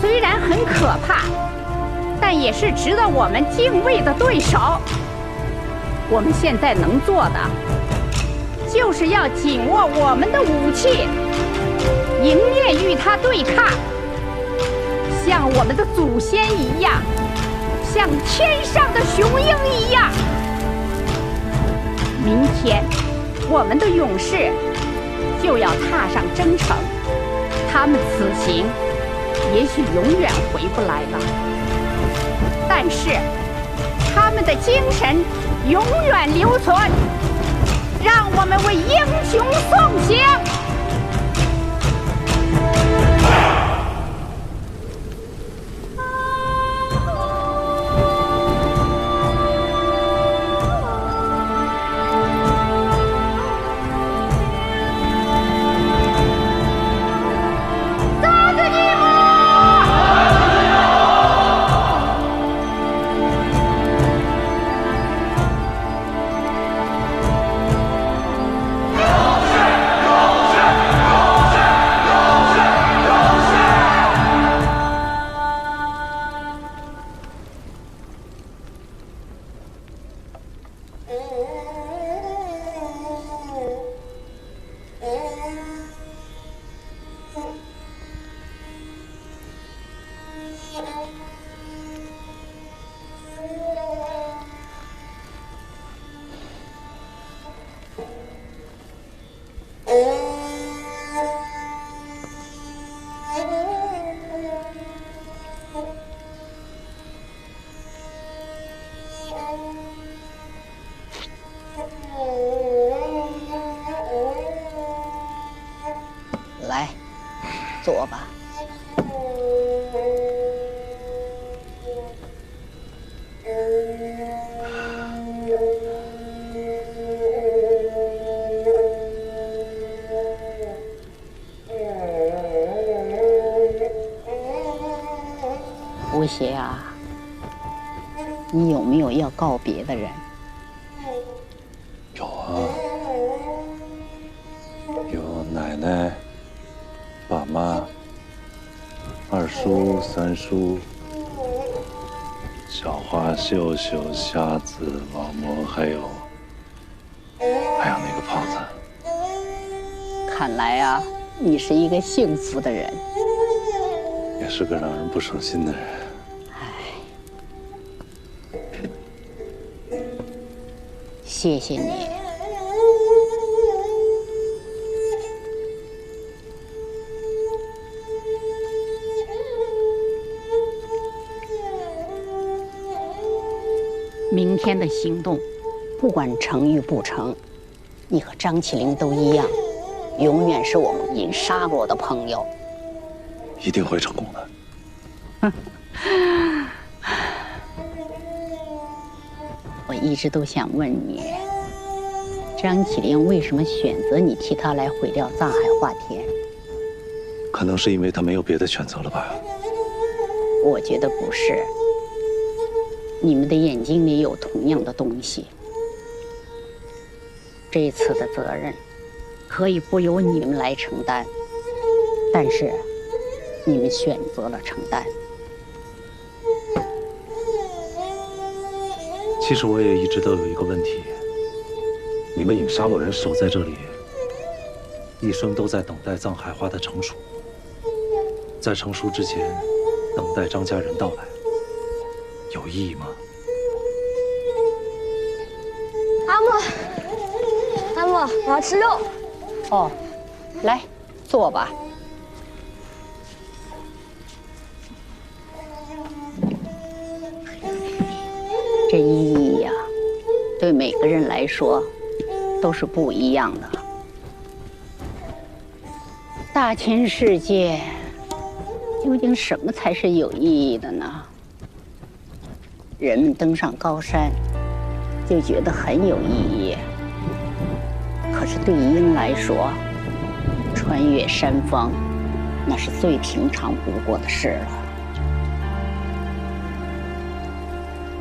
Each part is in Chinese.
虽然很可怕，但也是值得我们敬畏的对手。我们现在能做的，就是要紧握我们的武器，迎面与他对抗，像我们的祖先一样，像天上的雄鹰一样。明天，我们的勇士就要踏上征程，他们此行也许永远回不来了，但是他们的精神永远留存，让我们为英雄送行。来，坐吧。吴邪啊，你有没有要告别的人？有啊，有奶奶、爸妈、二叔、三叔、小花、秀秀、瞎子、老魔，还有那个胖子。看来啊，你是一个幸福的人，也是个让人不省心的人。谢谢你。明天的行动，不管成与不成，你和张起灵都一样，永远是我们银沙罗的朋友。一定会成功的。我一直都想问你，张起灵为什么选择你替他来毁掉藏海化田？可能是因为他没有别的选择了吧？我觉得不是。你们的眼睛里有同样的东西。这次的责任可以不由你们来承担，但是你们选择了承担。其实我也一直都有一个问题：你们影沙洛人守在这里，一生都在等待藏海花的成熟，在成熟之前等待张家人到来，有意义吗？阿莫，我要吃肉。哦，来，坐吧。这意义呀，对每个人来说都是不一样的。大千世界，究竟什么才是有意义的呢？人们登上高山，就觉得很有意义。可是对鹰来说，穿越山峰，那是最平常不过的事了。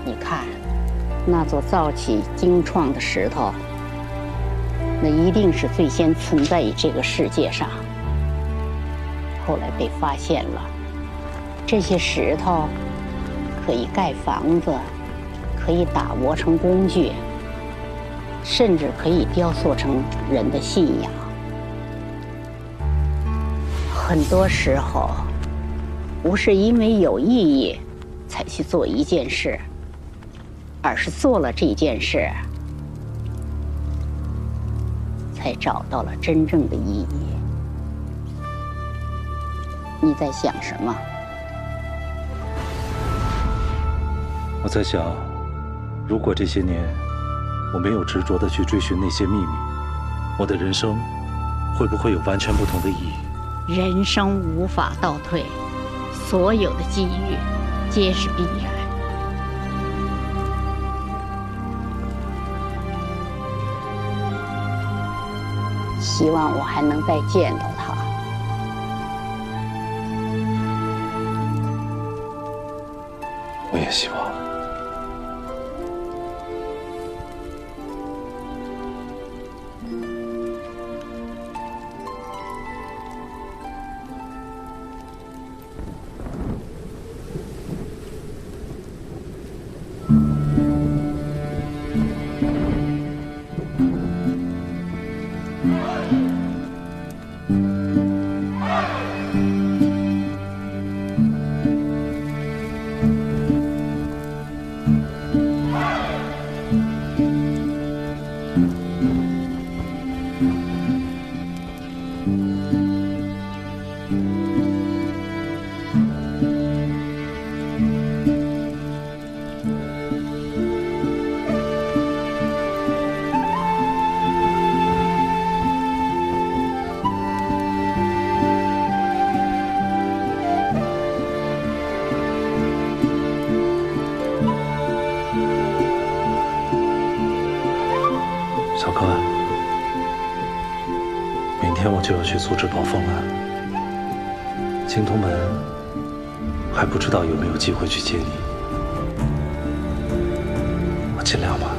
你看，那座造起精创的石头，那一定是最先存在于这个世界上，后来被发现了。这些石头可以盖房子，可以打磨成工具，甚至可以雕塑成人的信仰。很多时候，不是因为有意义才去做一件事，而是做了这件事，才找到了真正的意义。你在想什么？我在想，如果这些年我没有执着地去追寻那些秘密，我的人生会不会有完全不同的意义？人生无法倒退，所有的机遇皆是必然。希望我还能再见到他。我也希望。小柯，明天我就要去组织暴风了。青铜门还不知道有没有机会去接你，我尽量吧。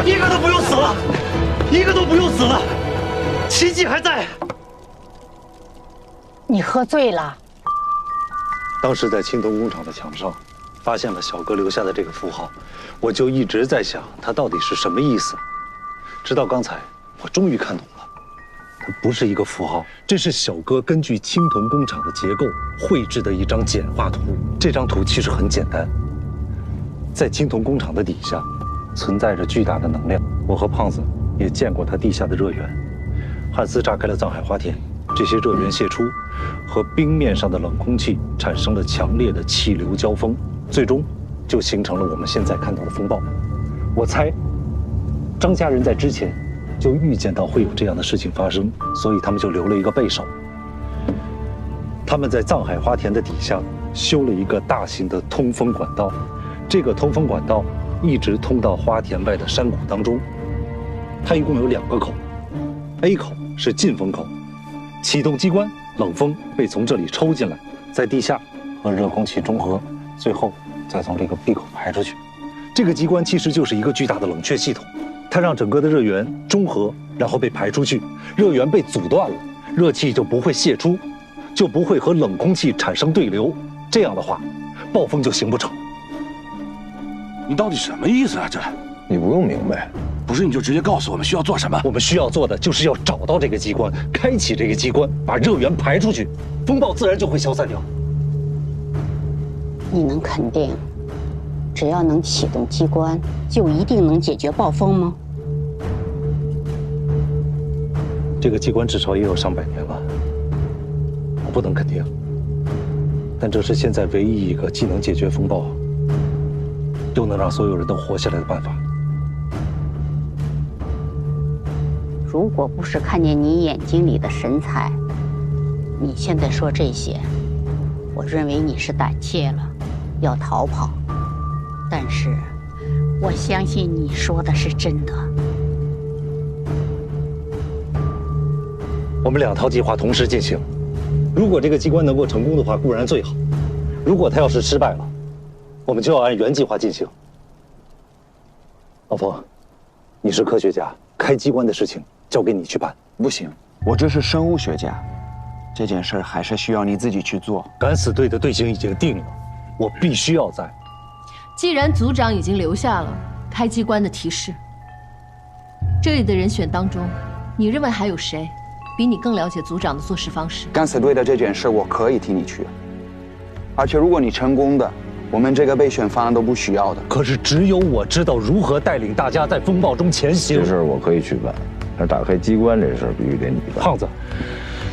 一个都不用死了，一个都不用死了，奇迹还在。你喝醉了？当时在青铜工厂的墙上，发现了小哥留下的这个符号，我就一直在想，它到底是什么意思。直到刚才，我终于看懂了，它不是一个符号，这是小哥根据青铜工厂的结构绘制的一张简化图。这张图其实很简单，在青铜工厂的底下，存在着巨大的能量。我和胖子也见过它地下的热源。汉斯炸开了藏海花田，这些热源泄出，和冰面上的冷空气产生了强烈的气流交锋，最终就形成了我们现在看到的风暴。我猜，张家人在之前就预见到会有这样的事情发生，所以他们就留了一个备手。他们在藏海花田的底下修了一个大型的通风管道，这个通风管道一直通到花田外的山谷当中。它一共有2个口 ，A 口是进风口，启动机关，冷风被从这里抽进来，在地下和热空气中和，最后再从这个 B 口排出去。这个机关其实就是一个巨大的冷却系统，它让整个的热源中和，然后被排出去。热源被阻断了，热气就不会泄出，就不会和冷空气产生对流。这样的话，暴风就形不成。你到底什么意思啊？这你不用明白，不是你就直接告诉我们需要做什么？我们需要做的就是要找到这个机关，开启这个机关，把热源排出去，风暴自然就会消散掉。你能肯定，只要能启动机关，就一定能解决暴风吗？这个机关至少也有上百年了，我不能肯定，但这是现在唯一一个既能解决风暴，又能让所有人都活下来的办法。如果不是看见你眼睛里的神采，你现在说这些，我认为你是胆怯了，要逃跑。但是，我相信你说的是真的。我们2套计划同时进行，如果这个机关能够成功的话，固然最好；如果它要是失败了，我们就要按原计划进行。老冯，你是科学家，开机关的事情交给你去办。不行，我这是生物学家，这件事还是需要你自己去做。敢死队的队形已经定了，我必须要在。既然组长已经留下了开机关的提示，这里的人选当中，你认为还有谁比你更了解组长的做事方式？敢死队的这件事，我可以替你去，而且如果你成功的，我们这个备选方案都不需要的。可是只有我知道如何带领大家在风暴中前行。这事儿我可以去办，但是打开机关这事儿必须得你办。胖子，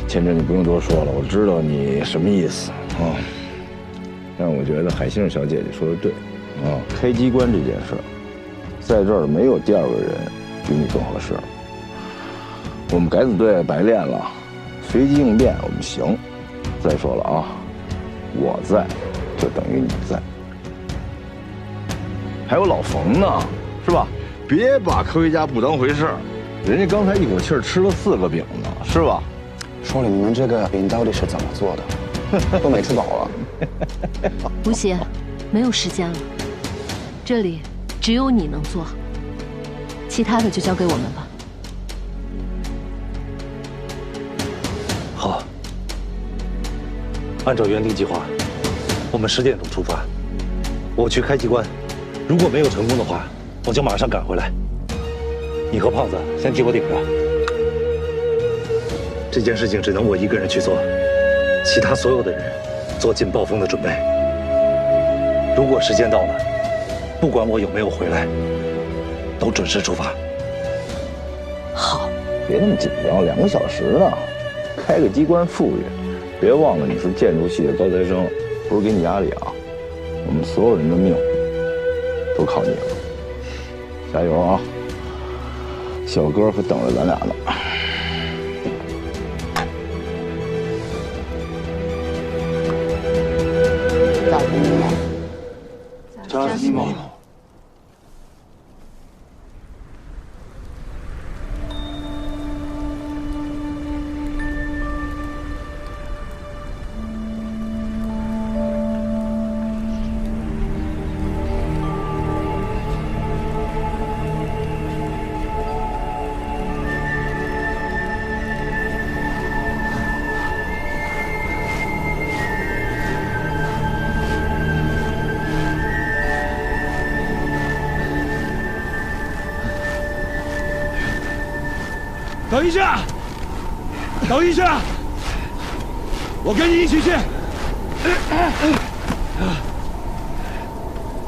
千真，你不用多说了，我知道你什么意思啊。但我觉得海杏小姐姐说的对啊，开机关这件事，在这儿没有第2个人比你更合适。我们敢死队白练了，随机应变我们行。再说了啊，我在，就等于你在。还有老冯呢，是吧？别把科学家不当回事儿，人家刚才一口气儿吃了4个饼呢，是吧？说了你们这个饼到底是怎么做的？都没吃饱了。吴邪，没有时间了，这里只有你能做，其他的就交给我们吧。好，按照原定计划，我们10点钟出发。我去开机关，如果没有成功的话，我就马上赶回来。你和胖子先替我顶着。这件事情只能我一个人去做，其他所有的人做进暴风的准备。如果时间到了，不管我有没有回来，都准时出发。好，别那么紧张，2个小时呢，开个机关富裕。别忘了你是建筑系的高材生，不是给你压力啊。我们所有人的命都靠你了，加油啊！小哥可等着咱俩呢。早晨你们。张西蒙。等一下，等一下，我跟你一起去。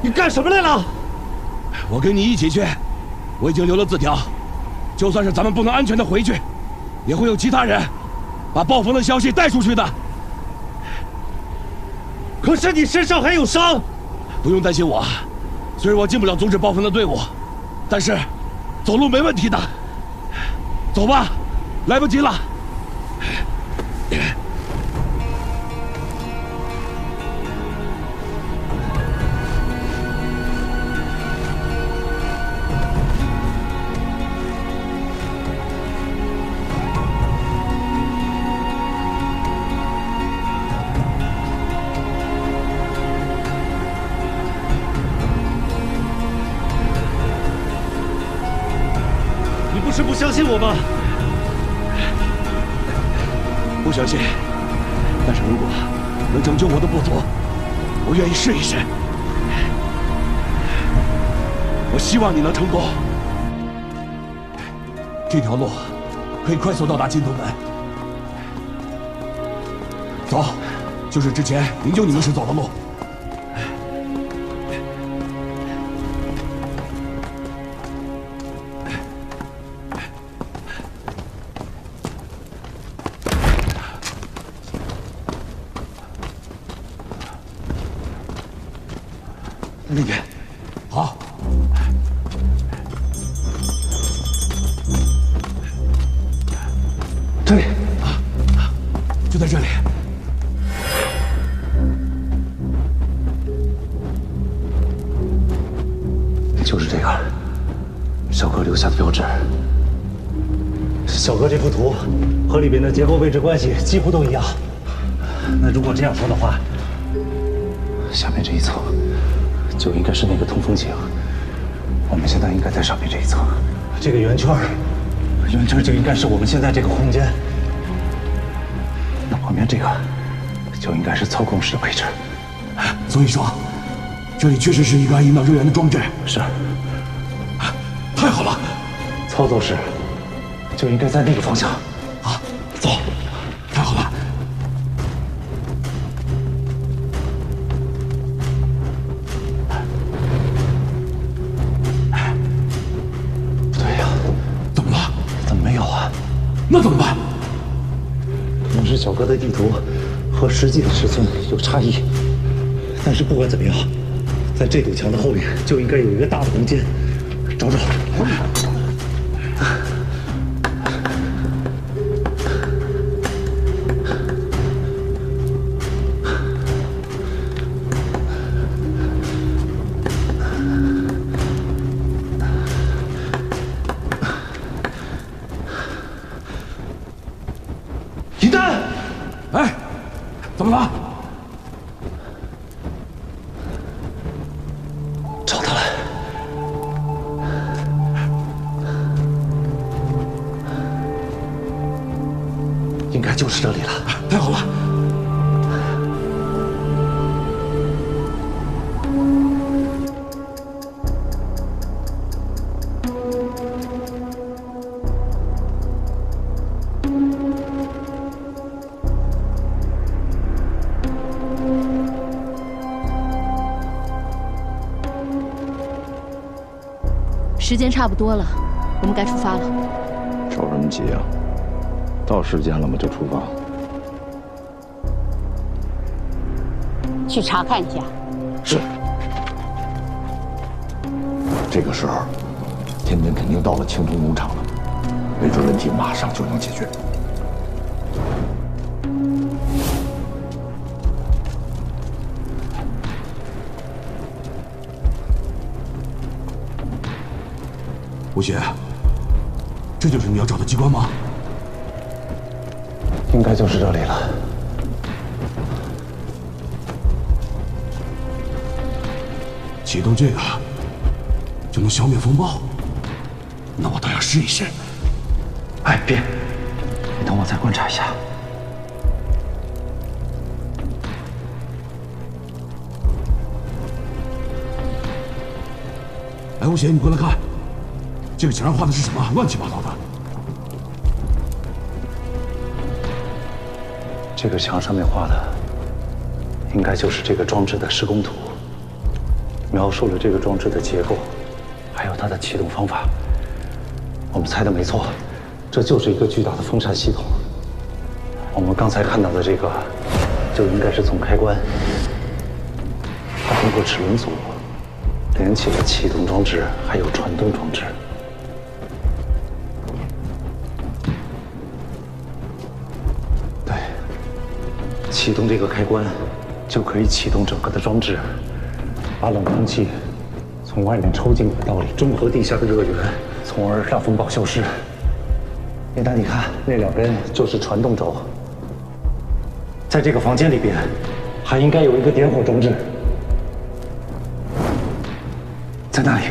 你干什么来了？我跟你一起去，我已经留了字条，就算是咱们不能安全的回去，也会有其他人把暴风的消息带出去的。可是你身上还有伤。不用担心我，虽然我进不了阻止暴风的队伍，但是走路没问题的。走吧，来不及了。你不是不相信我吗？不相信，但是如果能拯救我的部族，我愿意试一试。我希望你能成功。这条路可以快速到达金头门。走，就是之前营救你们时走的路。那边。好。这里啊，就在这里。就是这个，小哥留下的标志。小哥这幅图和里边的结构位置关系几乎都一样。那如果这样说的话，下面这一层就应该是那个通风井。我们现在应该在上面这一层。这个圆圈就应该是我们现在这个空间。那旁边这个就应该是操控室的位置。所以说，这里确实是一个引导热源的装置。是。太好了，操作室就应该在那个方向。啊，走，太好了。不对呀，怎么了？怎么没有啊？那怎么办？可能是小哥的地图和实际的尺寸有差异，但是不管怎么样，在这堵墙的后面就应该有一个大的空间，找找。银丹，哎，怎么了？找他了。应该就是这里了。太好了。时间差不多了，我们该出发了。着什么急啊？到时间了吗？就出发。去查看一下。是。这个时候，天津肯定到了青铜农场了，没准问题马上就能解决。吴邪，这就是你要找的机关吗？应该就是这里了。启动这个就能消灭风暴，那我倒要试一试。哎，别，你等我再观察一下。哎，吴邪，你过来看。这个墙上画的是什么？乱七八糟的。这个墙上面画的，应该就是这个装置的施工图，描述了这个装置的结构，还有它的启动方法。我们猜的没错，这就是一个巨大的风扇系统。我们刚才看到的这个，就应该是总开关，它通过齿轮组连起了启动装置，还有传动装置。启动这个开关，就可以启动整个的装置，把冷空气从外面抽进轨道里，中和地下的热源，从而让风暴消失。叶丹，你看那两根就是传动轴，在这个房间里边，还应该有一个点火装置，在那里。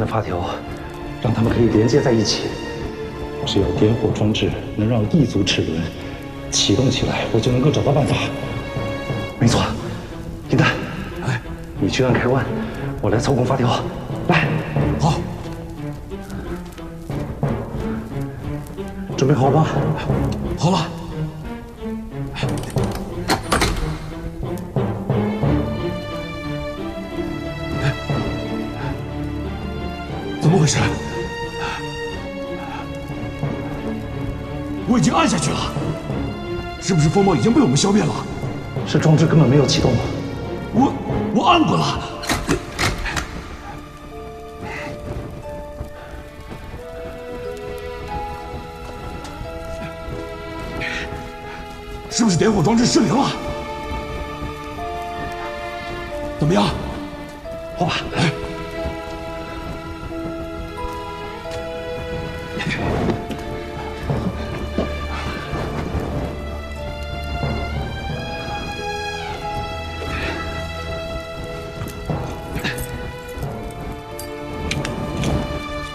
发条，让它们可以连接在一起，只要点火装置能让异族齿轮启动起来，我就能够找到办法。没错，银丹，哎，你去按开关，我来操控发条。来，好，准备好了吗？好了。怎么回事？我已经按下去了，是不是风暴已经被我们消灭了？是装置根本没有启动。我按过了。是不是点火装置失灵了？怎么样？好吧，来。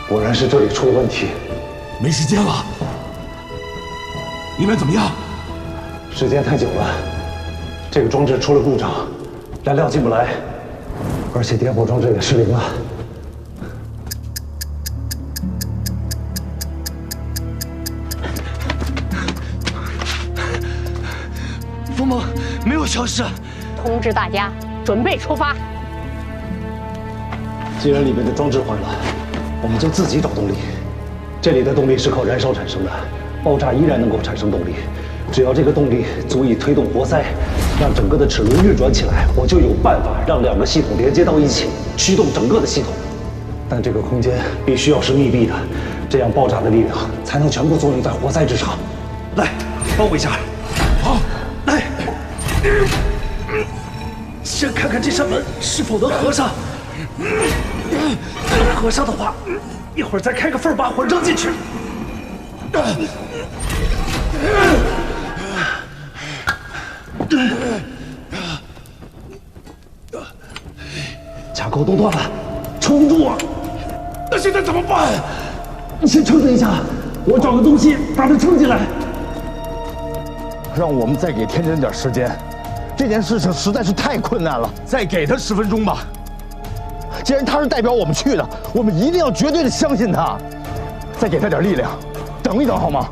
果然是这里出了问题，没时间了。你们怎么样？时间太久了，这个装置出了故障，燃料进不来，而且点火装置也失灵了。风猛没有消失。通知大家准备出发。既然里面的装置坏了，我们就自己找动力。这里的动力是靠燃烧产生的，爆炸依然能够产生动力。只要这个动力足以推动活塞，让整个的齿轮运转起来，我就有办法让两个系统连接到一起，驱动整个的系统。但这个空间必须要是密闭的，这样爆炸的力量才能全部作用在活塞之上。来，帮我一下。好，来。先看看这扇门是否能合上。能合上的话，一会儿再开个缝把火扔进去。卡扣都断了，撑不住啊！那现在怎么办？你先撑着一下，我找个东西把它撑起来。让我们再给天真点时间，这件事情实在是太困难了，再给他10分钟吧。既然他是代表我们去的，我们一定要绝对的相信他，再给他点力量，等一等好吗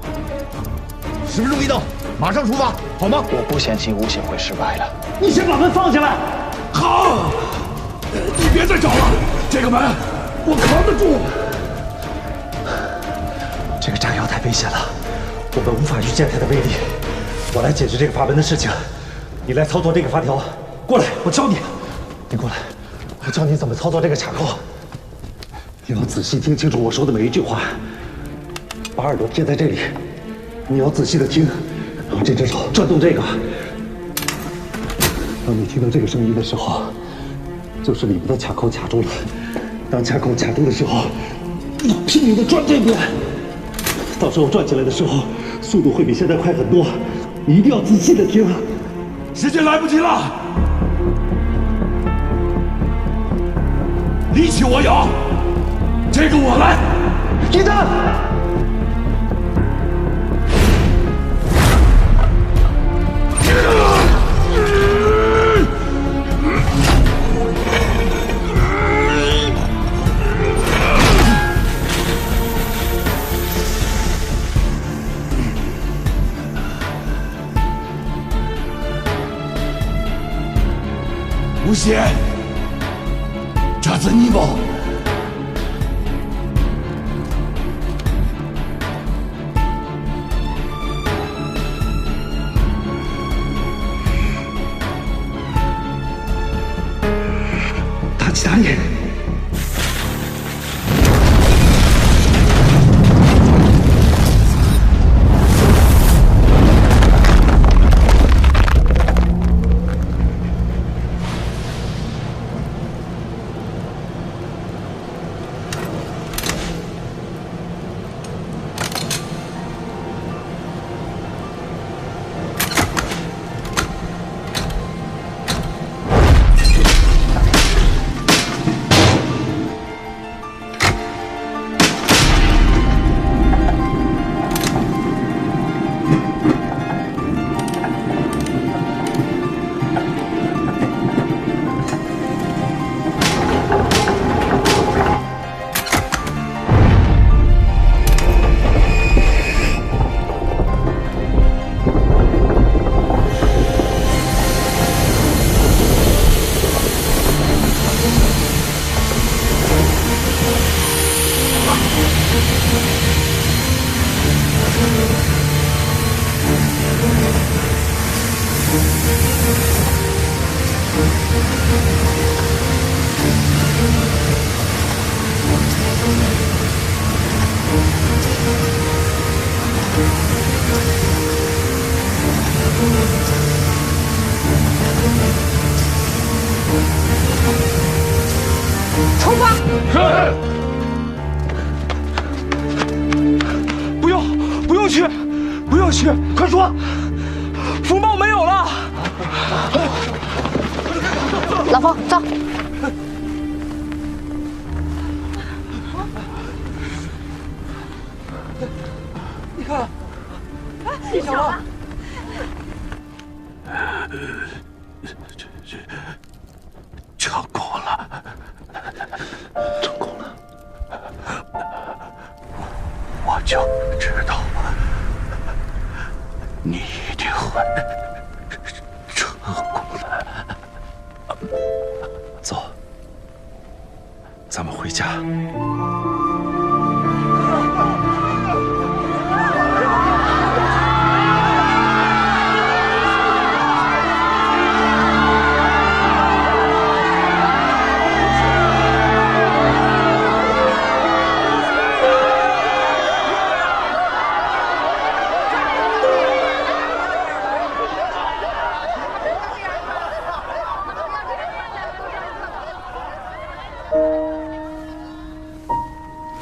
？10分钟一到，马上出发，好吗？我不相信吴显会失败的。你先把门放下来。好，你别再找了，这个门我扛得住。这个炸药太危险了，我们无法预见它的威力。我来解决这个阀门的事情，你来操作这个发条。过来，我教你。你过来。我教你怎么操作这个卡扣，你要仔细听清楚我说的每一句话，把耳朵贴在这里，你要仔细的听，然后这只手转动这个。当你听到这个声音的时候，就是里面的卡扣卡住了。当卡扣卡住的时候，你拼命的转这边，到时候转起来的时候，速度会比现在快很多。你一定要仔细的听，时间来不及了。力气我有，这个我来。一蛋，吴邪。这次你不。打击打脸。有去？快说！风暴没有了。老冯，走。你看，你瞧了。成功了，成功了！我就知道，你一定会成功的。走，咱们回家。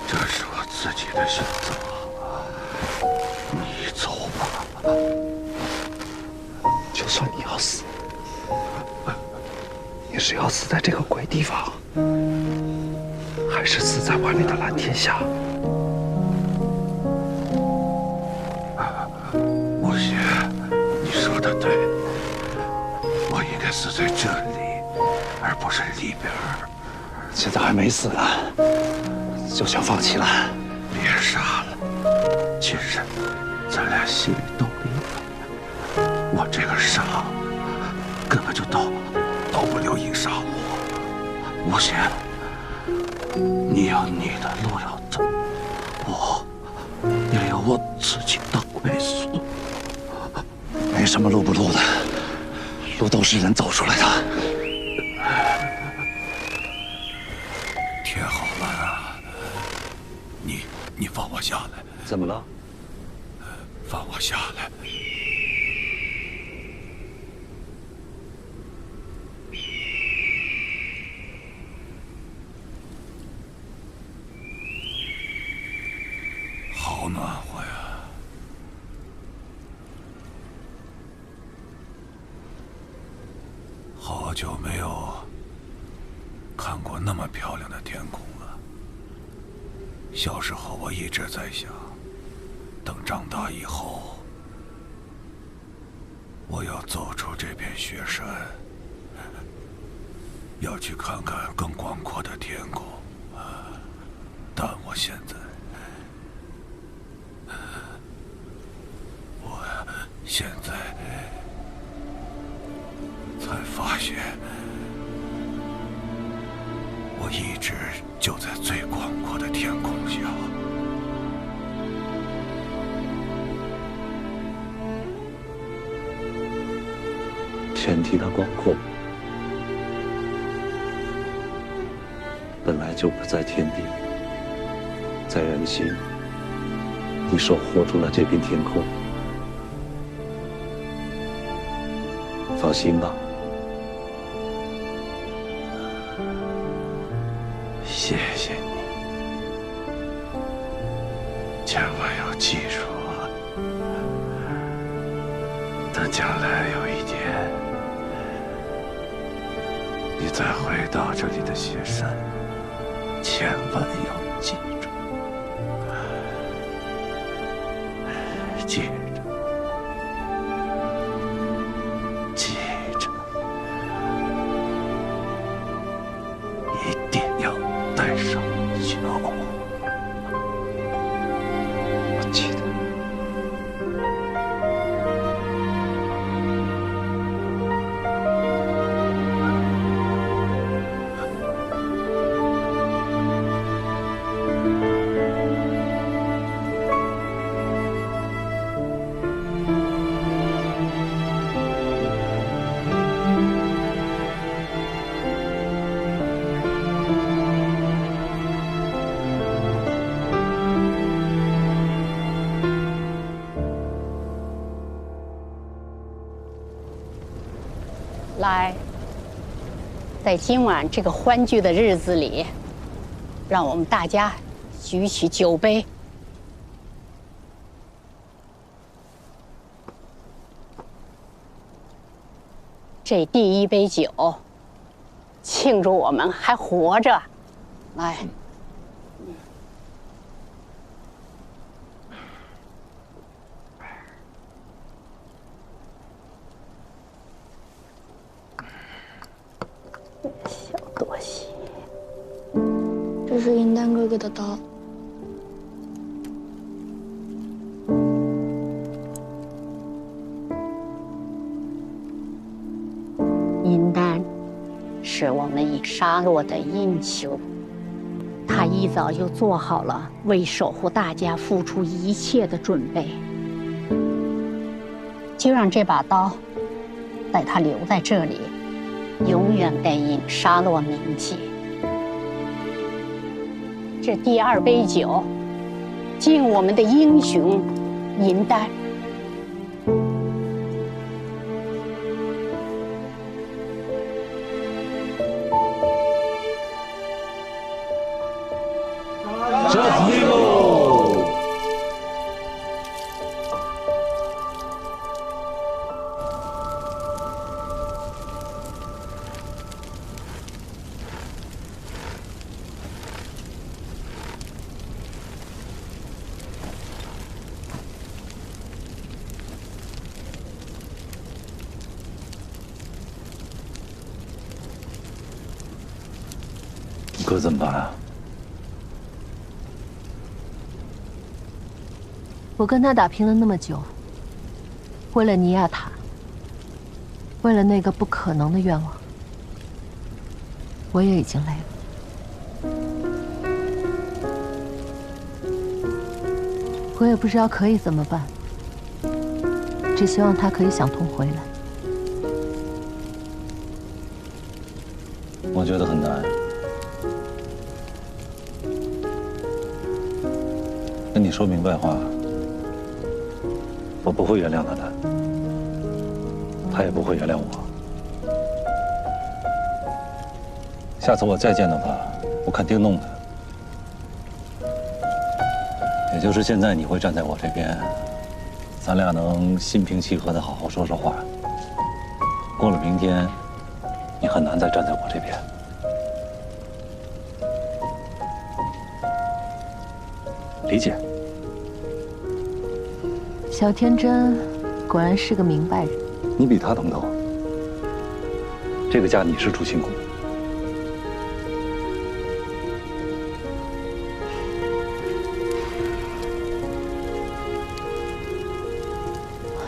这是我自己的选择，你走吧。就算你要死，你是要死在这个鬼地方，还是死在外面的蓝天下？吴邪，你说的对，我应该死在这里，而不是里边。现在还没死呢，就想放弃了？别傻了，其实咱俩心里都明白，我这个伤根本就到不了阴沙路。吴邪，你有你的路要走，我也有我自己的归宿。没什么路不路的，路都是人走出来的。天好蓝啊！你放我下来。怎么了？放我下来。好暖和呀！好久没有看过那么漂亮的天空了。小时候我一直在想，等长大以后，我要走出这片雪山，要去看看更广阔的天空。但我现在，才发现，我一直就在最广阔的天空下。天地的广阔本来就不在天地，在人心。你手握住了这片天空，放心吧。谢谢你，千万要记住，等将来有一天，你再回到这里的雪山，千万要记住，记着，记着，一定要带上酒。我记得。来，在今晚这个欢聚的日子里，让我们大家举起酒杯，这第一杯酒，庆祝我们还活着。来，小多西，这是银丹哥哥的刀。银丹是我们以沙洛的英雄，他一早就做好了为守护大家付出一切的准备。就让这把刀带他留在这里，永远带印沙洛铭记。这第二杯酒，敬我们的英雄银丹。哥怎么办啊？我跟他打拼了那么久，为了尼亚塔，为了那个不可能的愿望，我也已经累了。我也不知道可以怎么办，只希望他可以想通回来。我觉得很难。跟你说明白话，我不会原谅他的，他也不会原谅我。下次我再见到他，我肯定弄他。也就是现在，你会站在我这边，咱俩能心平气和的好好说说话。过了明天，你很难再站在我这边。理解。小天真果然是个明白人。你比他懂得。这个家你是主心骨。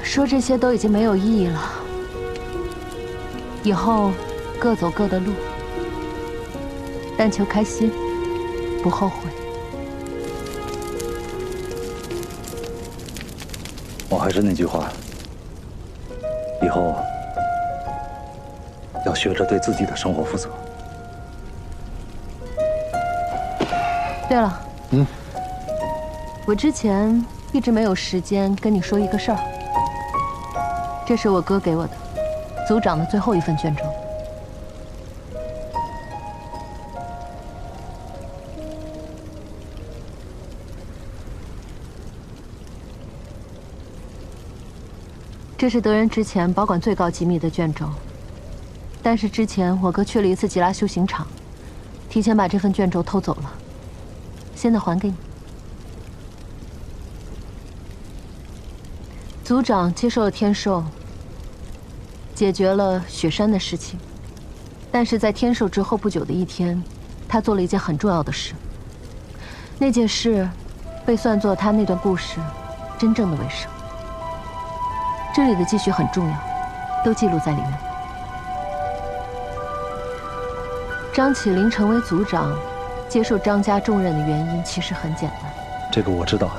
说这些都已经没有意义了。以后各走各的路，但求开心，不后悔。我还是那句话，以后要学着对自己的生活负责。对了，我之前一直没有时间跟你说一个事儿。这是我哥给我的，组长的最后一份卷轴。这是德仁之前保管最高机密的卷轴，但是之前我哥去了一次吉拉修行场，提前把这份卷轴偷走了，现在还给你。组长接受了天寿，解决了雪山的事情，但是在天寿之后不久的一天，他做了一件很重要的事。那件事被算作他那段故事真正的尾声。这里的记叙很重要，都记录在里面。张起灵成为组长，接受张家重任的原因其实很简单。这个我知道。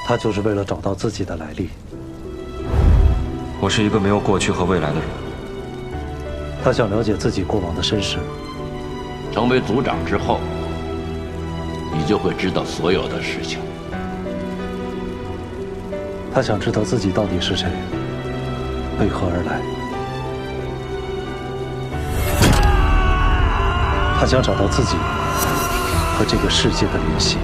他就是为了找到自己的来历。我是一个没有过去和未来的人。他想了解自己过往的身世。成为组长之后，你就会知道所有的事情。他想知道自己到底是谁，为何而来。他想找到自己和这个世界的联系。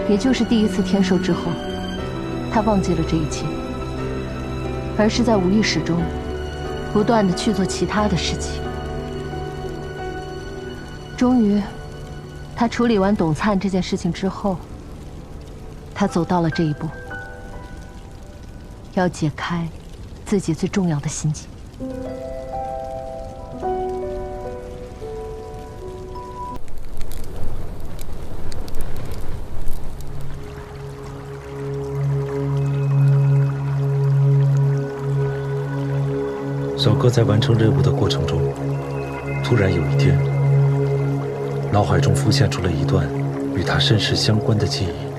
也就是第一次天寿之后，他忘记了这一切，而是在无意识中不断地去做其他的事情。终于，他处理完董灿这件事情之后，他走到了这一步，要解开自己最重要的心结。小哥在完成任务的过程中，突然有一天，脑海中浮现出了一段与他身世相关的记忆。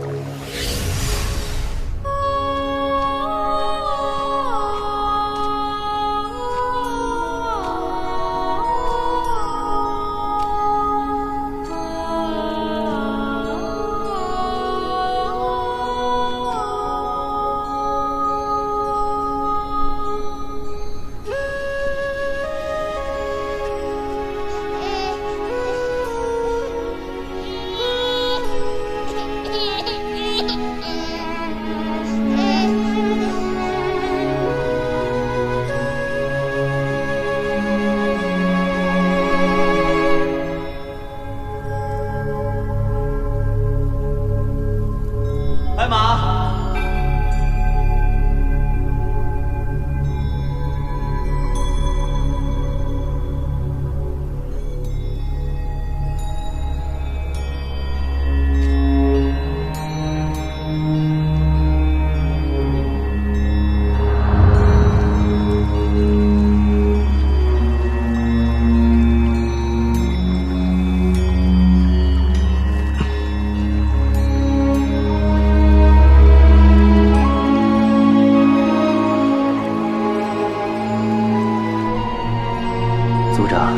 组长，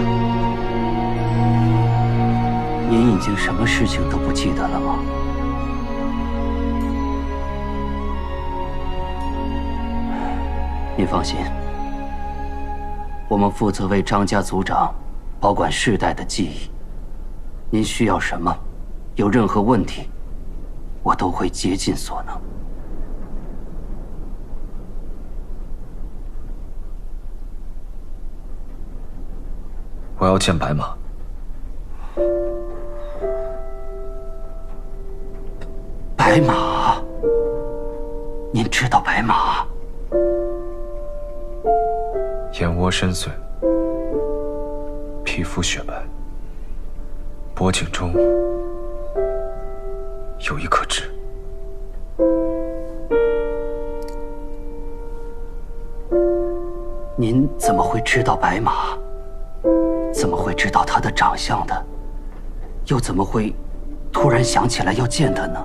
您已经什么事情都不记得了吗？您放心，我们负责为张家族长保管世代的记忆。您需要什么，有任何问题，我都会竭尽所能。我要见白马。白马？您知道白马？眼窝深邃，皮肤雪白，脖颈中有一颗痣。您怎么会知道白马？怎么会知道他的长相的？又怎么会突然想起来要见他呢？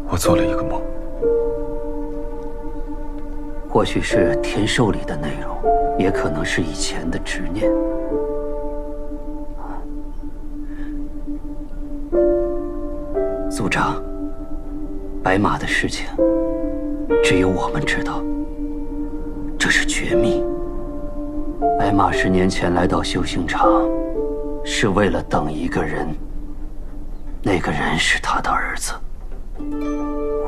我做了一个梦，或许是天寿里的内容，也可能是以前的执念。组长，白马的事情只有我们知道，这是绝密。白马10年前来到修行场，是为了等一个人，那个人是他的儿子。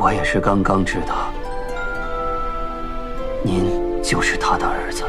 我也是刚刚知道，您就是他的儿子。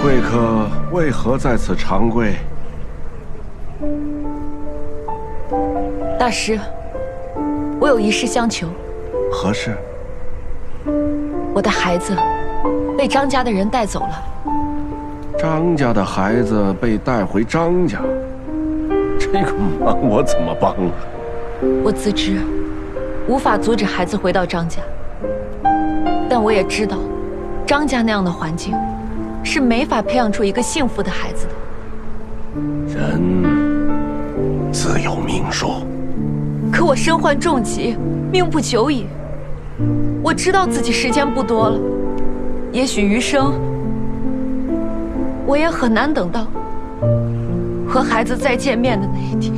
贵客为何在此长跪？大师，我有一事相求。何事？我的孩子被张家的人带走了。张家的孩子被带回张家，这个忙我怎么帮啊？我自知无法阻止孩子回到张家，但我也知道，张家那样的环境是没法培养出一个幸福的孩子的。人自有命数，可我身患重疾，命不久矣。我知道自己时间不多了，也许余生我也很难等到和孩子再见面的那一天。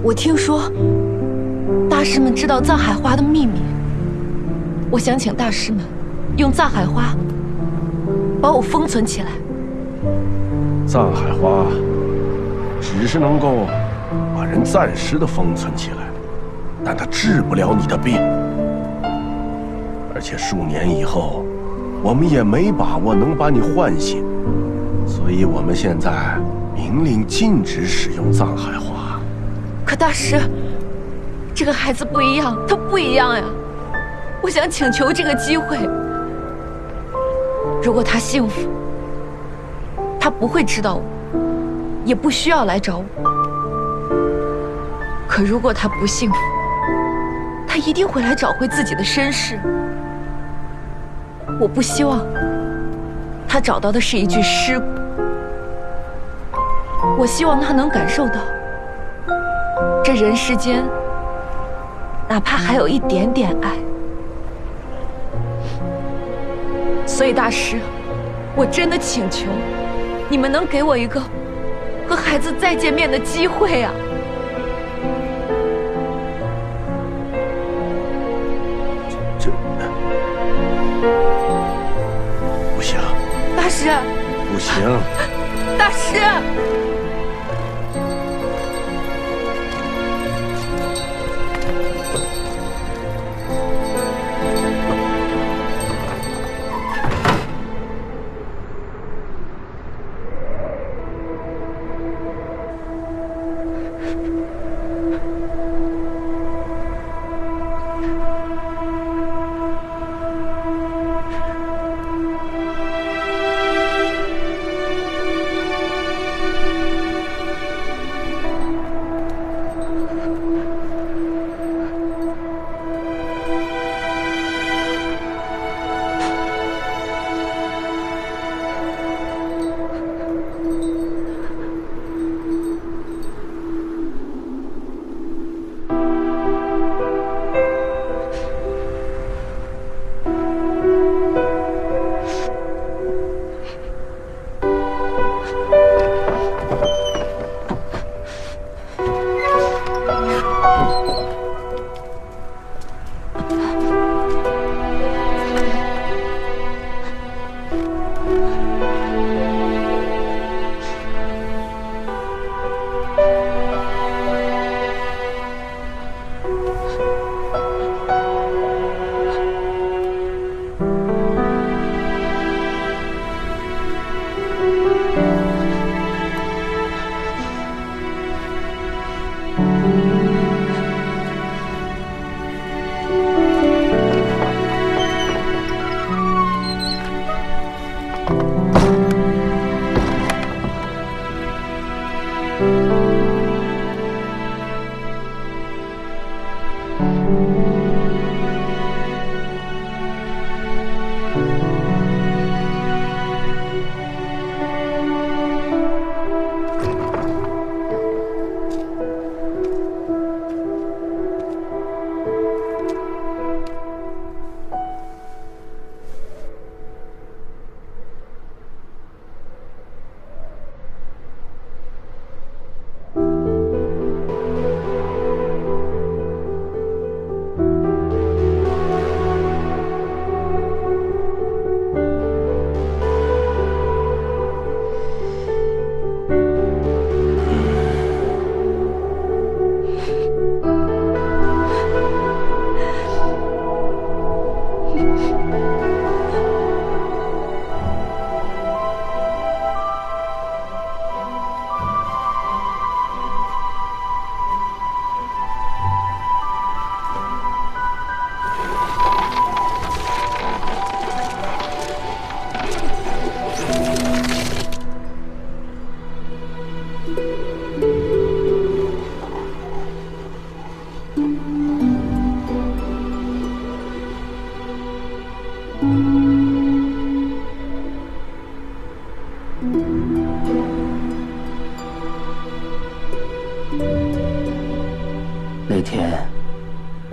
我听说大师们知道藏海花的秘密，我想请大师们用藏海花把我封存起来。藏海花只是能够把人暂时的封存起来，但它治不了你的病。而且数年以后，我们也没把握能把你唤醒，所以我们现在明令禁止使用藏海花。可大师，这个孩子不一样，他不一样呀！我想请求这个机会。如果他幸福，他不会知道我，也不需要来找我。可如果他不幸福，他一定会来找回自己的身世。我不希望他找到的是一具尸骨，我希望他能感受到这人世间哪怕还有一点点爱。所以大师，我真的请求你们能给我一个和孩子再见面的机会啊！不行，大师，不行，大师。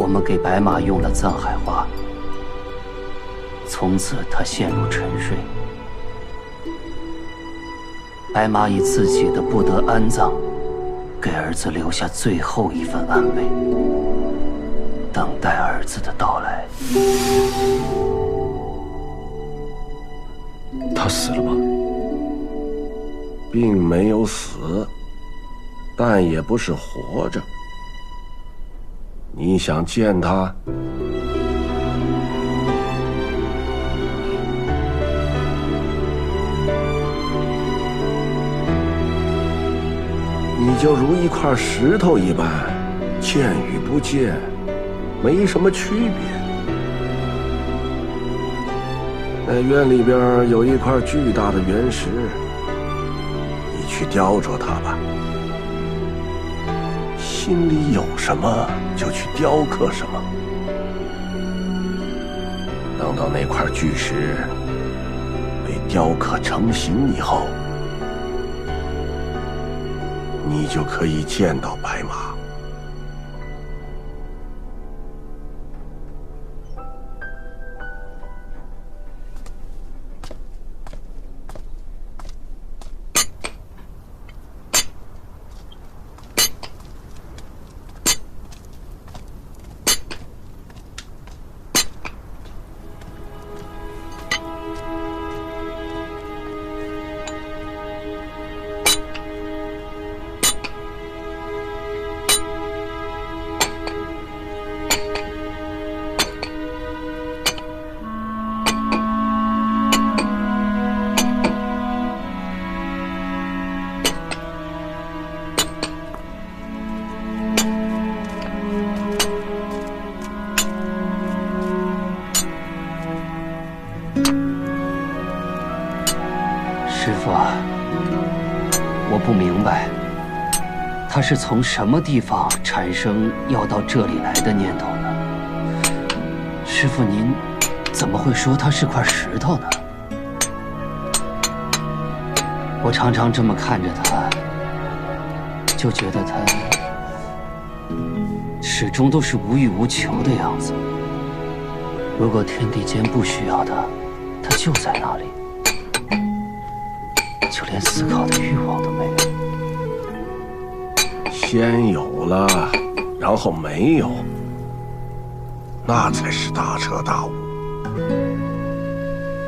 我们给白马用了藏海花，从此他陷入沉睡。白马以自己的不得安葬，给儿子留下最后一份安慰，等待儿子的到来。他死了吗？并没有死，但也不是活着。你想见他？你就如一块石头一般，见与不见，没什么区别。那院里边有一块巨大的原石，你去雕琢它吧。心里有什么就去雕刻什么。等到那块巨石被雕刻成型以后，你就可以见到白马。师傅啊，我不明白，他是从什么地方产生要到这里来的念头呢？师傅，您怎么会说他是块石头呢？我常常这么看着他，就觉得他始终都是无欲无求的样子。如果天地间不需要他，他就在那里。就连思考的欲望都没有。先有了，然后没有，那才是大彻大悟。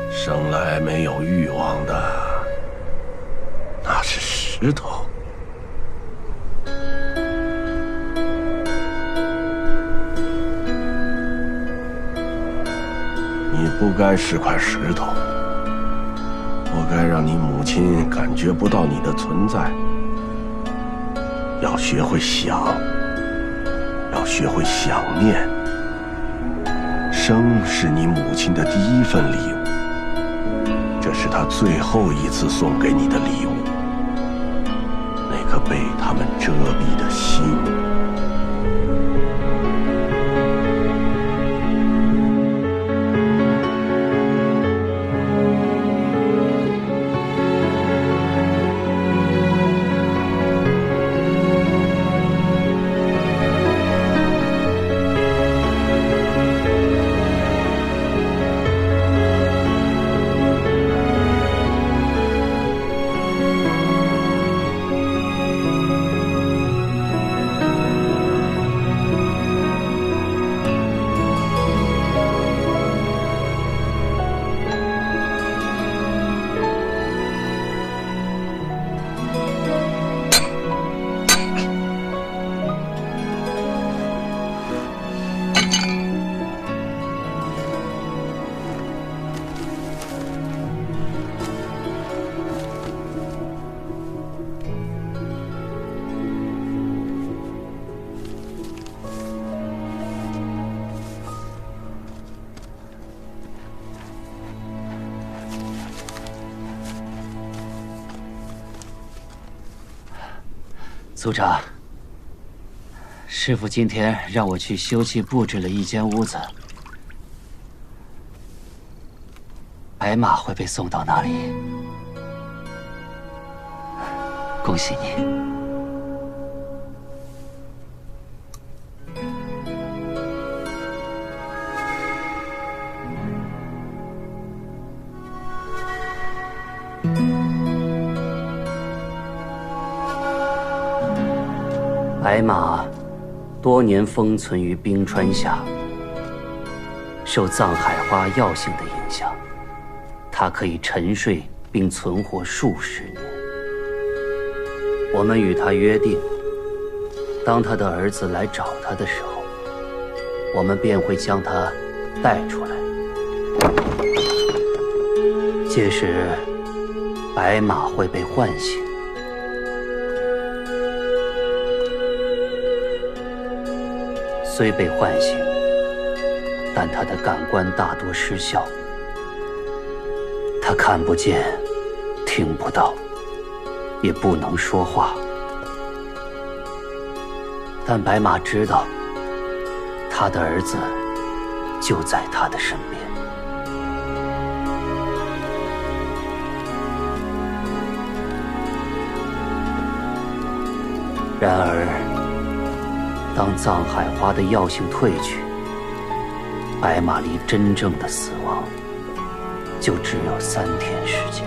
生来没有欲望的，那是石头。你不该是块石头。我该让你母亲感觉不到你的存在，要学会想，要学会想念。生是你母亲的第一份礼物，这是她最后一次送给你的礼物，那颗被他们遮蔽的心。组长，师傅今天让我去修葺布置了一间屋子，白马会被送到那里。恭喜你！白马多年封存于冰川下，受藏海花药性的影响，它可以沉睡并存活数十年。我们与他约定，当他的儿子来找他的时候，我们便会将他带出来。届时，白马会被唤醒。虽被唤醒，但他的感官大多失效，他看不见，听不到，也不能说话。但白马知道，他的儿子就在他的身边。然而，当藏海花的药性退去，白马离真正的死亡就只有3天时间。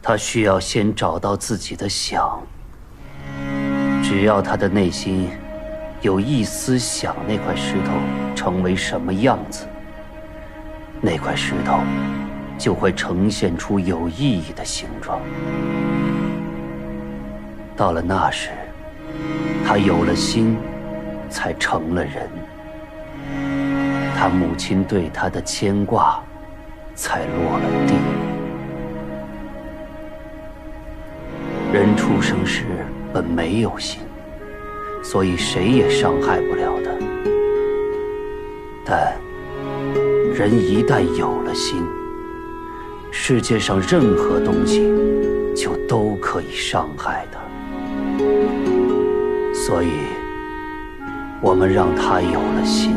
他需要先找到自己的想，只要他的内心有一丝想那块石头成为什么样子，那块石头就会呈现出有意义的形状。到了那时，他有了心，才成了人。他母亲对他的牵挂，才落了地。人出生时本没有心，所以谁也伤害不了的。但人一旦有了心，世界上任何东西就都可以伤害的。所以，我们让他有了心，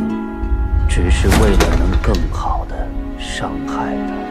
只是为了能更好的伤害他。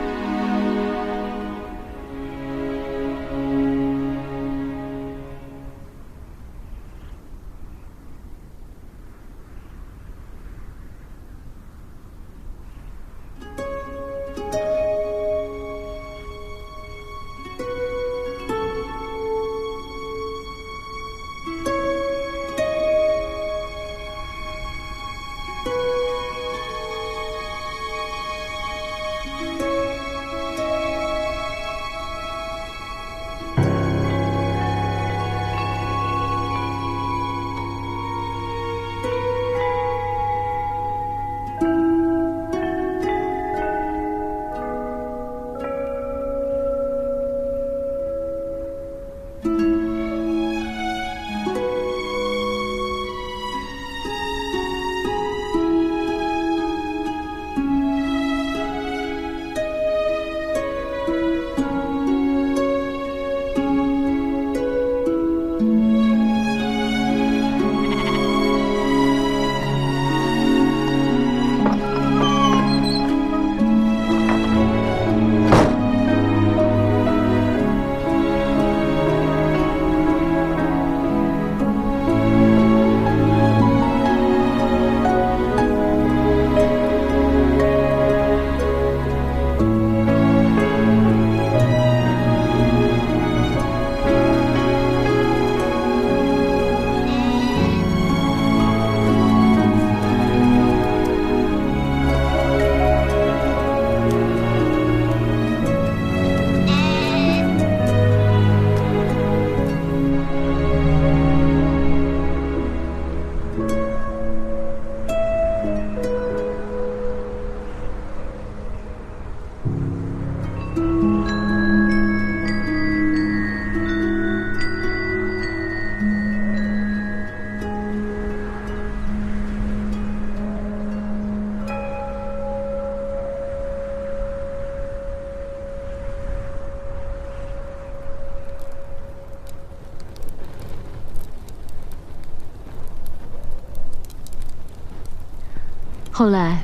后来，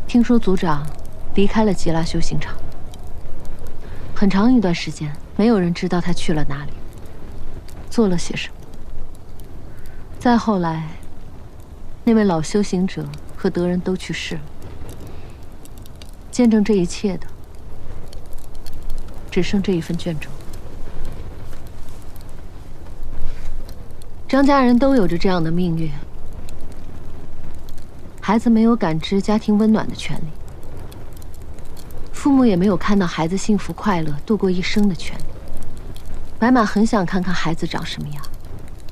听说族长离开了吉拉修行场，很长一段时间，没有人知道他去了哪里，做了些什么。再后来，那位老修行者和德人都去世了，见证这一切的，只剩这一份卷轴。张家人都有着这样的命运。孩子没有感知家庭温暖的权利，父母也没有看到孩子幸福快乐度过一生的权利。白马很想看看孩子长什么样，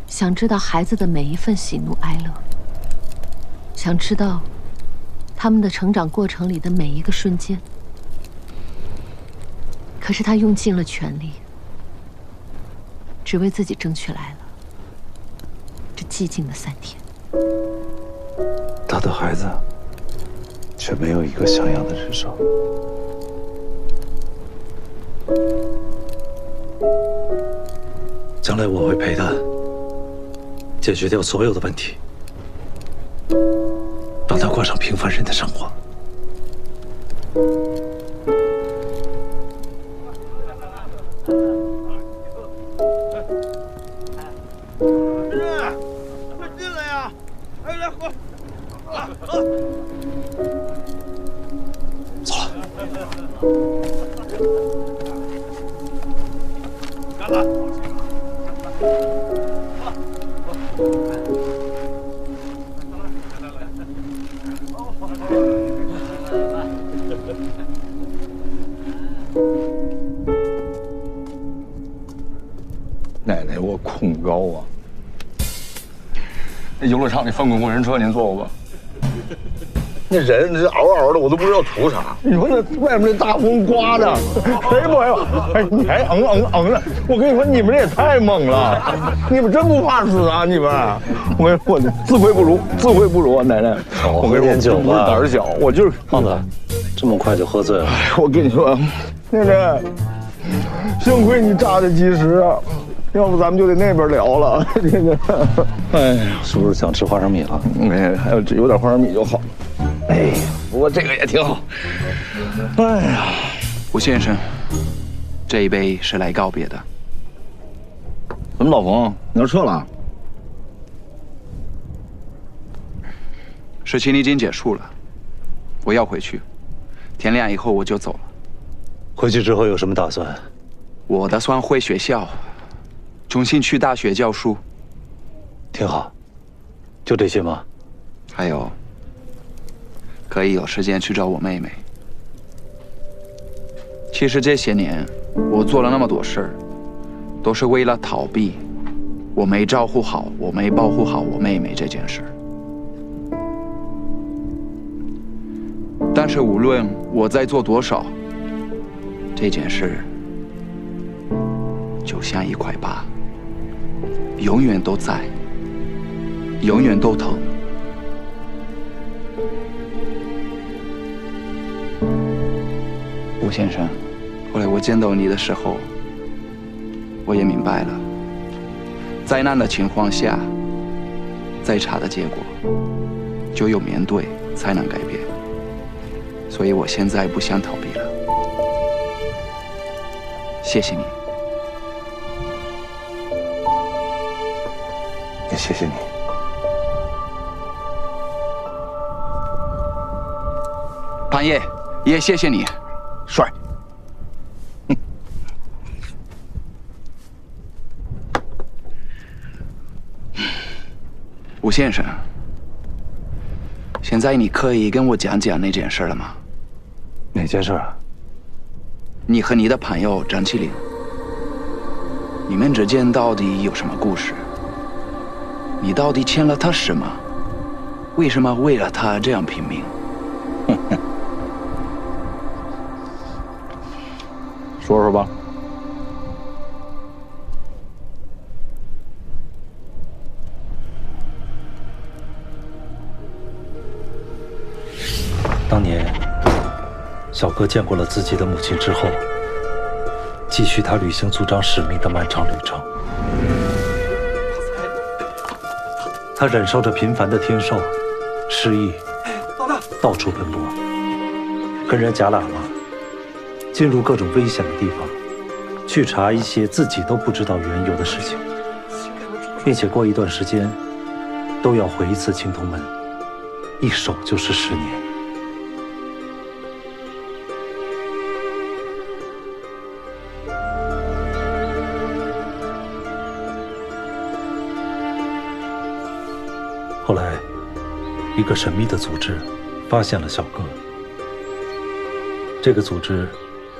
想知道孩子的每一份喜怒哀乐，想知道他们的成长过程里的每一个瞬间。可是他用尽了全力，只为自己争取来了这寂静的3天。他的孩子却没有一个像样的人生。将来我会陪他解决掉所有的问题，让他过上平凡人的生活。进来呀！哎，来喝。走了。干了。奶奶，我恐高啊！那游乐场那翻滚过山车您坐过吧？那人这嗷嗷的，我都不知道图啥。你说那外面那大风刮的，谁不害怕？哎，你还的！我跟你说，你们也太猛了，你们真不怕死啊？你们，我跟你说，我自愧不如啊，奶奶。我跟你说，我不是胆小，我就是胖子，这么快就喝醉了。我跟你说，奶奶，幸亏你扎的及时，要不咱们就得那边聊了。这个，哎呀，是不是想吃花生米了？哎，还有有点花生米就好。哎呀，不过这个也挺好。哎呀，吴先生，这一杯是来告别的。怎么，老冯，你要撤了？事情已经结束了，我要回去。天亮以后我就走了。回去之后有什么打算？我打算回学校，重新去大学教书。挺好。就这些吗？还有。可以有时间去找我妹妹。其实这些年，我做了那么多事儿，都是为了逃避我没照顾好、我没保护好我妹妹这件事。但是无论我在做多少，这件事就像一块疤，永远都在，永远都疼。吴先生，后来我见到你的时候，我也明白了，灾难的情况下，再差的结果，就有面对才能改变。所以我现在不想逃避了。谢谢你，也谢谢你。潘烨，也谢谢你。帅！吴先生，现在你可以跟我讲讲那件事了吗？哪件事啊？你和你的朋友张起灵，你们之间到底有什么故事？你到底欠了他什么？为什么为了他这样拼命？说说吧。当年，小哥见过了自己的母亲之后，继续他履行族长使命的漫长旅程。他忍受着频繁的天寿、失忆，到处奔波，跟人夹喇嘛。进入各种危险的地方，去查一些自己都不知道缘由的事情，并且过一段时间都要回一次青铜门，一守就是10年。后来，一个神秘的组织发现了小哥。这个组织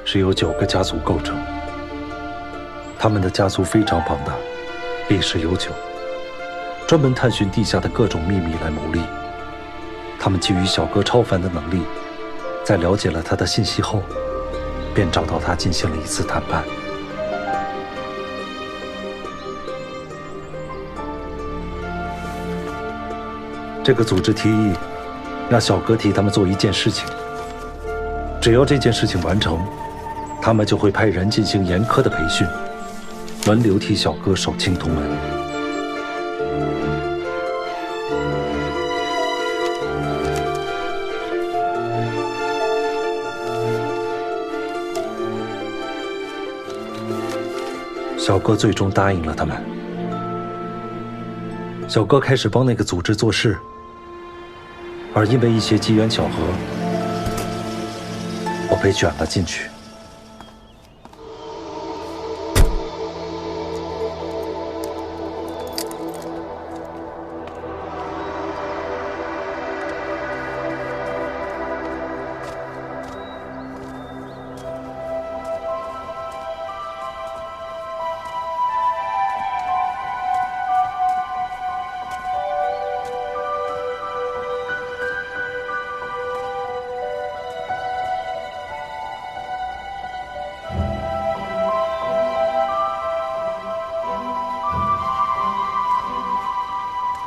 是由9个家族构成，他们的家族非常庞大，历史悠久，专门探寻地下的各种秘密来牟利。他们基于小哥超凡的能力，在了解了他的信息后，便找到他进行了一次谈判。这个组织提议让小哥替他们做一件事情。只要这件事情完成，他们就会派人进行严苛的培训，轮流替小哥守青铜门。小哥最终答应了他们。小哥开始帮那个组织做事，而因为一些机缘巧合，我被卷了进去。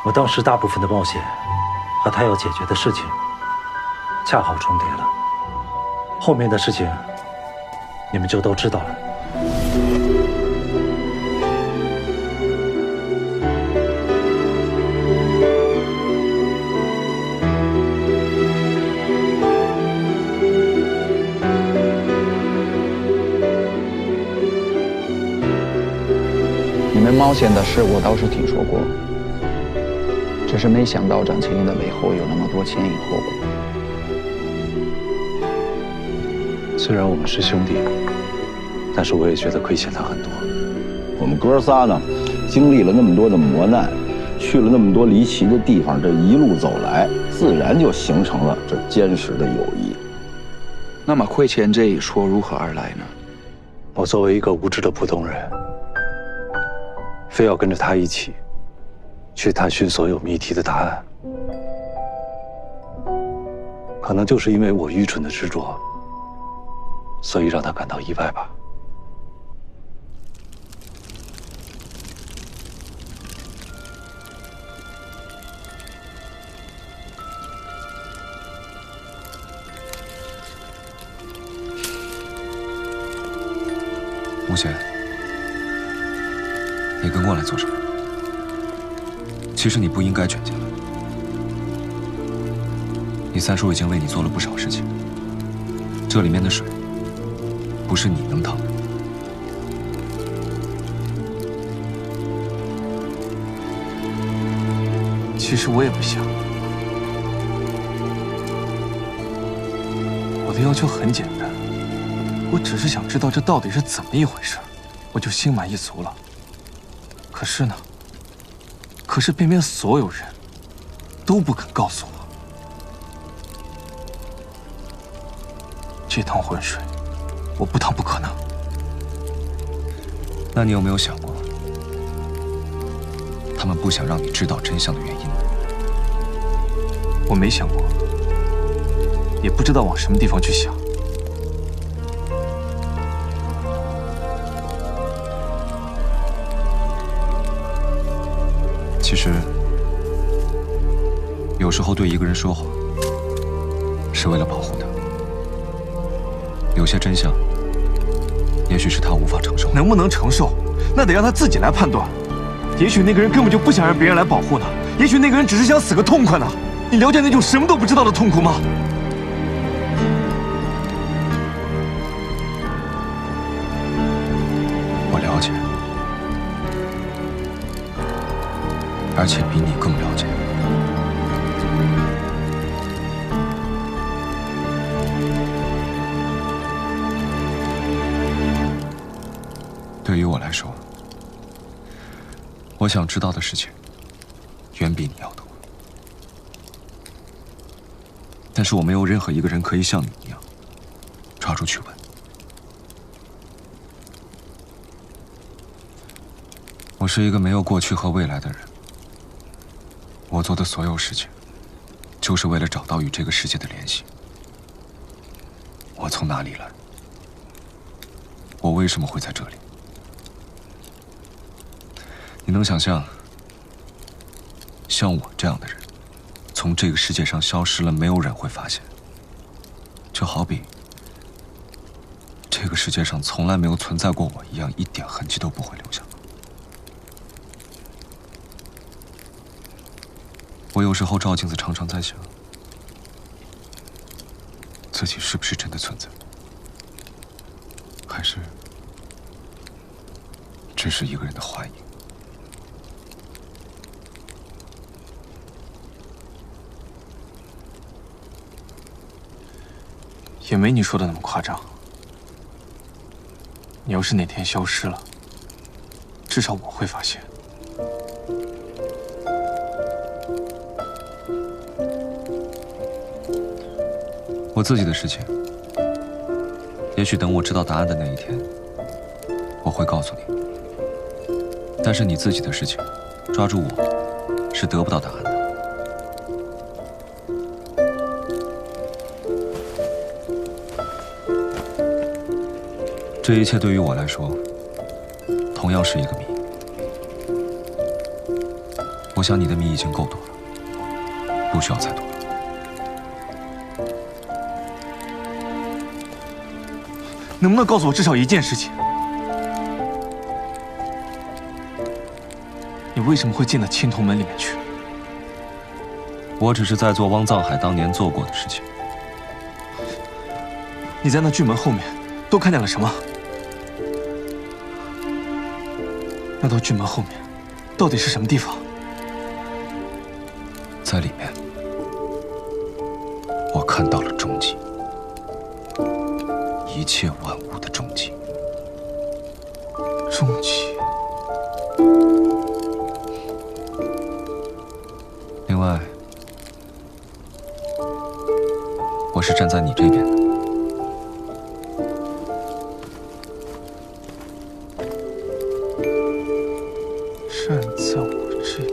我当时大部分的冒险和他要解决的事情恰好重叠了，后面的事情你们就都知道了。你们冒险的事我倒是听说过。只是没想到张青云的背后有那么多前因后果。虽然我们是兄弟，但是我也觉得亏欠他很多。我们哥仨呢，经历了那么多的磨难，去了那么多离奇的地方，这一路走来，自然就形成了这坚实的友谊。那么亏欠这一说如何而来呢？我作为一个无知的普通人，非要跟着他一起去探寻所有谜题的答案，可能就是因为我愚蠢的执着，所以让他感到意外吧。吴贤，你跟过来做什么？其实你不应该卷进来。你三叔已经为你做了不少事情，这里面的水不是你能趟的。其实我也不想，我的要求很简单，我只是想知道这到底是怎么一回事，我就心满意足了。可是呢？可是偏偏所有人都不肯告诉我，这趟浑水我不趟不可能。那你有没有想过，他们不想让你知道真相的原因呢？我没想过，也不知道往什么地方去想。其实，有时候对一个人说谎，是为了保护他。有些真相，也许是他无法承受。能不能承受，那得让他自己来判断。也许那个人根本就不想让别人来保护呢，也许那个人只是想死个痛快呢。你了解那种什么都不知道的痛苦吗？我了解。而且比你更了解。对于我来说，我想知道的事情远比你要多。但是我没有任何一个人可以像你一样抓住去问。我是一个没有过去和未来的人。我做的所有事情，就是为了找到与这个世界的联系。我从哪里来？我为什么会在这里？你能想象，像我这样的人，从这个世界上消失了，没有人会发现？就好比这个世界上从来没有存在过我一样，一点痕迹都不会留下。我有时候照镜子，常常在想，自己是不是真的存在，还是只是一个人的幻影？也没你说的那么夸张。你要是哪天消失了，至少我会发现。我自己的事情，也许等我知道答案的那一天，我会告诉你。但是你自己的事情，抓住我，是得不到答案的。这一切对于我来说，同样是一个谜。我想你的谜已经够多了，不需要再多了。能不能告诉我至少一件事情？你为什么会进到青铜门里面去？我只是在做汪藏海当年做过的事情。你在那巨门后面都看见了什么？那道巨门后面到底是什么地方？在里面，我看到了终极，一切万物的终极。终极。另外，我是站在你这边的。站在我这边。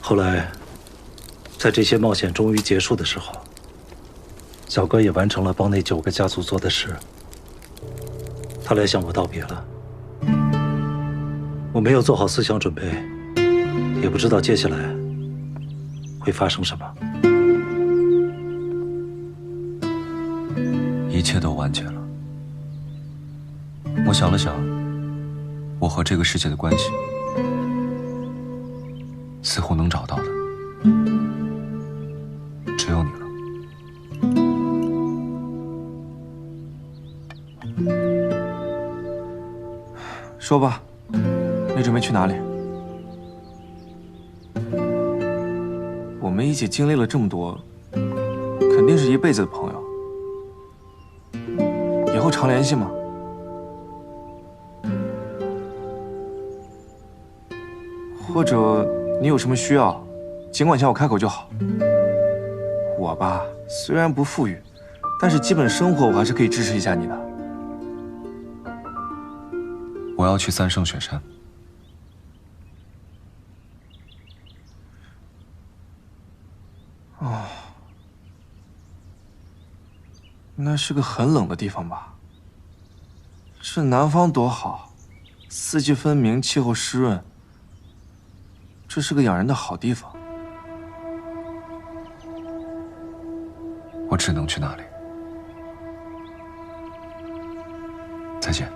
后来，在这些冒险终于结束的时候，小哥也完成了帮那9个家族做的事。他来向我道别了。我没有做好思想准备，也不知道接下来会发生什么。一切都完结了。我想了想，我和这个世界的关系，似乎能找到的，只有你了。说吧，你准备去哪里？我们一起经历了这么多，肯定是一辈子的朋友。以后常联系吗？或者你有什么需要，尽管向我开口就好。我吧，虽然不富裕，但是基本生活我还是可以支持一下你的。我要去三圣雪山。哦，那是个很冷的地方吧？这南方多好，四季分明，气候湿润，这是个养人的好地方。我只能去那里。再见。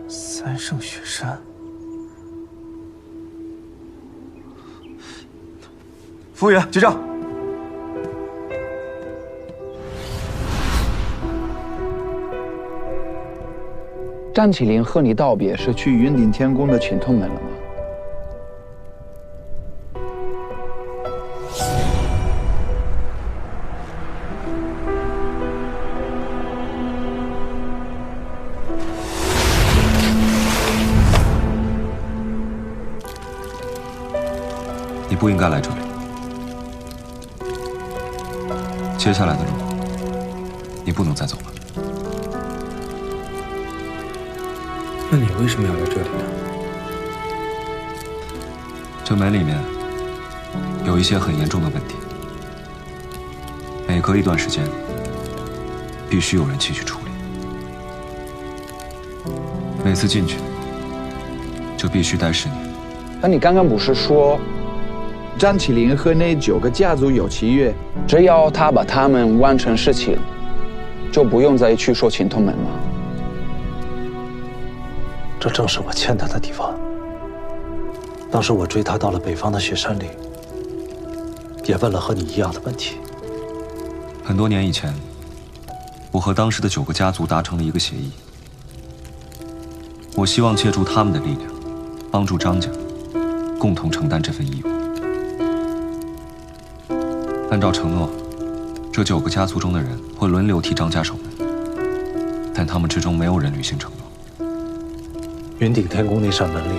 三圣雪山，服务员结账。张起灵和你道别是去云顶天宫的青铜门了吗？你不应该来这里。接下来的路，你不能再走了。那你为什么要来这里呢？这门里面有一些很严重的问题，每隔一段时间，必须有人进去处理。每次进去，就必须待10年。但你刚刚不是说，张起灵和那9个家族有契约，只要他把他们完成事情，就不用再去说青铜门吗？这正是我欠他的地方。当时我追他到了北方的雪山里，也问了和你一样的问题。很多年以前，我和当时的9个家族达成了一个协议，我希望借助他们的力量，帮助张家共同承担这份义务。按照承诺，这9个家族中的人会轮流替张家守门，但他们之中没有人履行承诺。云顶天宫那扇门里，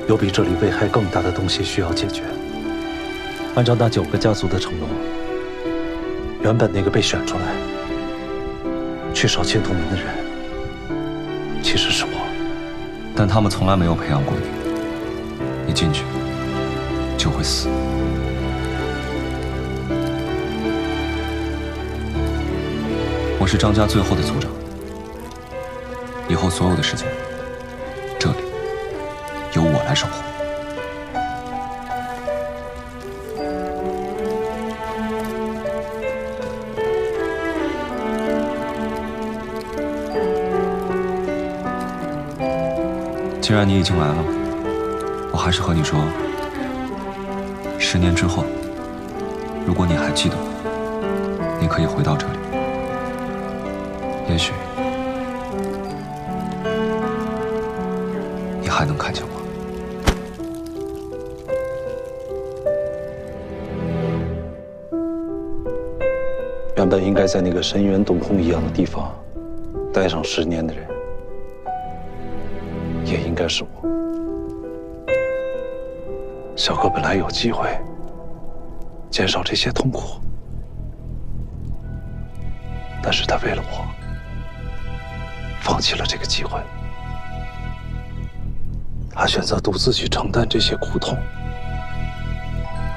有比这里危害更大的东西需要解决。按照那9个家族的承诺，原本那个被选出来去守青铜门的人，其实是我。但他们从来没有培养过你，你进去就会死。我是张家最后的族长，以后所有的时间，这里由我来守护。既然你已经来了，我还是和你说，10年之后，如果你还记得我，你可以回到这里。也许你还能看见我。原本应该在那个深渊洞空一样的地方待上10年的人，也应该是我。小哥本来有机会减少这些痛苦，但是他为了我，放弃了这个机会。他选择独自去承担这些苦痛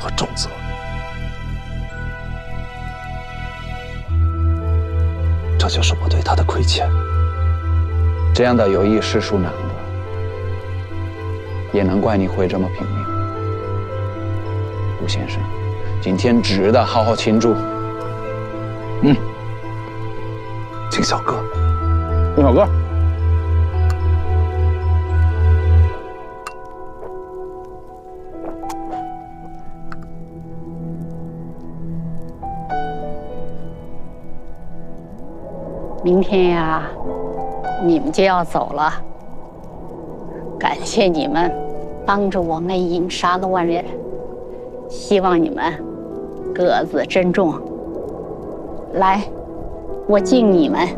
和重责。这就是我对他的亏欠。这样的友谊实属难得，也难怪你会这么拼命。吴先生，今天值得好好庆祝。请小哥。请小哥。明天呀，你们就要走了。感谢你们帮着我们引杀了万人，希望你们各自珍重。来，我敬你们。